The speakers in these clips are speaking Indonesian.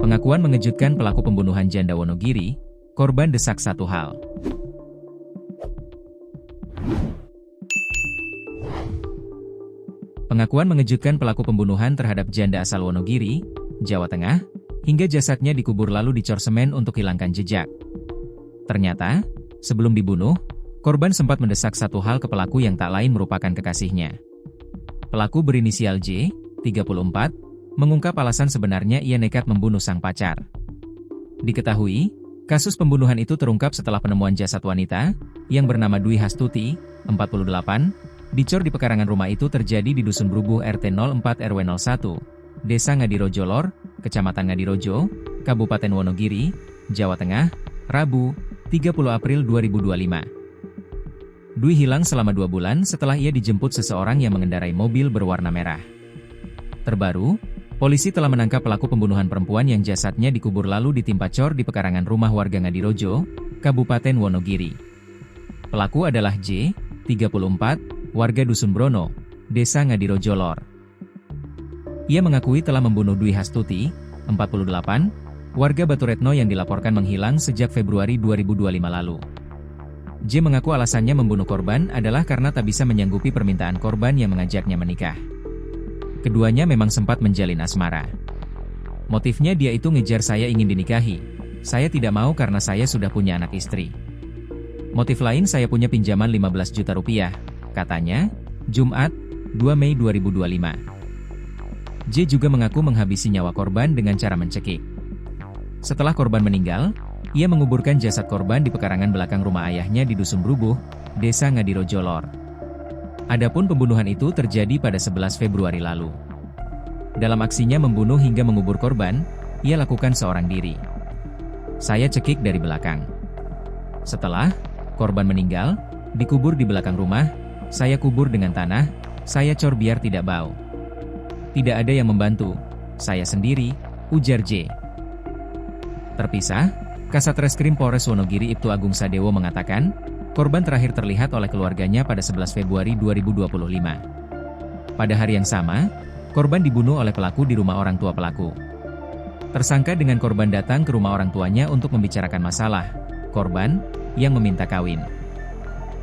Pengakuan mengejutkan pelaku pembunuhan janda Wonogiri, korban desak satu hal. Pengakuan mengejutkan pelaku pembunuhan terhadap janda asal Wonogiri, Jawa Tengah, hingga jasadnya dikubur lalu dicor semen untuk hilangkan jejak. Ternyata, sebelum dibunuh, korban sempat mendesak satu hal ke pelaku yang tak lain merupakan kekasihnya. Pelaku berinisial J, 34, mengungkap alasan sebenarnya ia nekat membunuh sang pacar. Diketahui, kasus pembunuhan itu terungkap setelah penemuan jasad wanita, yang bernama Dwi Hastuti, 48, dicor di pekarangan rumah itu terjadi di Dusun Brubuh RT 04 RW 01, Desa Ngadirojo Lor, Kecamatan Ngadirojo, Kabupaten Wonogiri, Jawa Tengah, Rabu, 30 April 2025. Dwi hilang selama 2 bulan setelah ia dijemput seseorang yang mengendarai mobil berwarna merah. Terbaru, polisi telah menangkap pelaku pembunuhan perempuan yang jasadnya dikubur lalu ditimpa cor di pekarangan rumah warga Ngadirojo, Kabupaten Wonogiri. Pelaku adalah J, 34, warga Dusun Brono, Desa Ngadirojo Lor. Ia mengakui telah membunuh Dwi Hastuti, 48, warga Baturetno yang dilaporkan menghilang sejak Februari 2025 lalu. J mengaku alasannya membunuh korban adalah karena tak bisa menyanggupi permintaan korban yang mengajaknya menikah. Keduanya memang sempat menjalin asmara. Motifnya dia itu ngejar saya ingin dinikahi. Saya tidak mau karena saya sudah punya anak istri. Motif lain saya punya pinjaman 15 juta rupiah, katanya, Jumat, 2 Mei 2025. J juga mengaku menghabisi nyawa korban dengan cara mencekik. Setelah korban meninggal, ia menguburkan jasad korban di pekarangan belakang rumah ayahnya di Dusun Brubuh, Desa Ngadirojo Lor. Adapun pembunuhan itu terjadi pada 11 Februari lalu. Dalam aksinya membunuh hingga mengubur korban, ia lakukan seorang diri. Saya cekik dari belakang. Setelah korban meninggal, dikubur di belakang rumah, saya kubur dengan tanah, saya cor biar tidak bau. Tidak ada yang membantu, saya sendiri, ujar J. Terpisah, Kasat Reskrim Polres Wonogiri Ibtu Agung Sadewo mengatakan, korban terakhir terlihat oleh keluarganya pada 11 Februari 2025. Pada hari yang sama, korban dibunuh oleh pelaku di rumah orang tua pelaku. Tersangka dengan korban datang ke rumah orang tuanya untuk membicarakan masalah, korban, yang meminta kawin.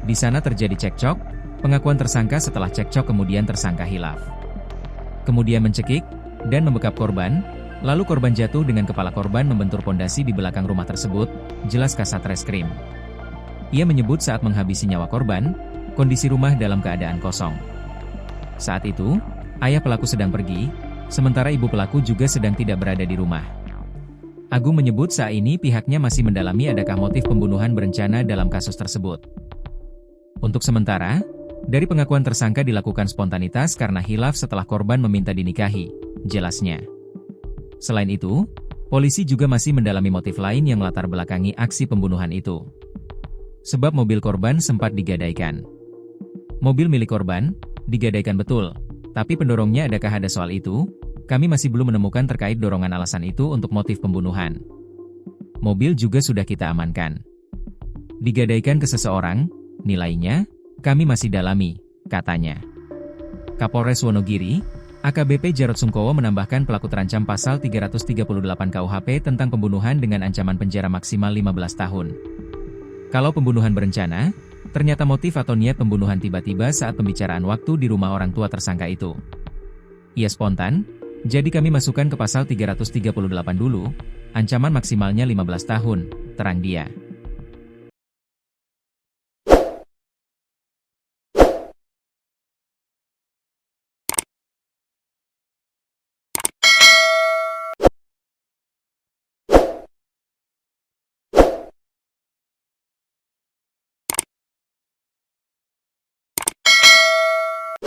Di sana terjadi cekcok, pengakuan tersangka setelah cekcok kemudian tersangka hilaf. Kemudian mencekik, dan membekap korban, lalu korban jatuh dengan kepala korban membentur pondasi di belakang rumah tersebut, jelas Kasat Reskrim. Ia menyebut saat menghabisi nyawa korban, kondisi rumah dalam keadaan kosong. Saat itu, ayah pelaku sedang pergi, sementara ibu pelaku juga sedang tidak berada di rumah. Agung menyebut saat ini pihaknya masih mendalami adakah motif pembunuhan berencana dalam kasus tersebut. Untuk sementara, dari pengakuan tersangka dilakukan spontanitas karena hilaf setelah korban meminta dinikahi, jelasnya. Selain itu, polisi juga masih mendalami motif lain yang melatar belakangi aksi pembunuhan itu. Sebab mobil korban sempat digadaikan. Mobil milik korban, digadaikan betul, tapi pendorongnya adakah ada soal itu? Kami masih belum menemukan terkait dorongan alasan itu untuk motif pembunuhan. Mobil juga sudah kita amankan. Digadaikan ke seseorang, nilainya, kami masih dalami, katanya. Kapolres Wonogiri, AKBP Jarod Sungkowo menambahkan pelaku terancam pasal 338 KUHP tentang pembunuhan dengan ancaman penjara maksimal 15 tahun. Kalau pembunuhan berencana, ternyata motif atau niat pembunuhan tiba-tiba saat pembicaraan waktu di rumah orang tua tersangka itu. Ia spontan, jadi kami masukkan ke pasal 338 dulu, ancaman maksimalnya 15 tahun, terang dia.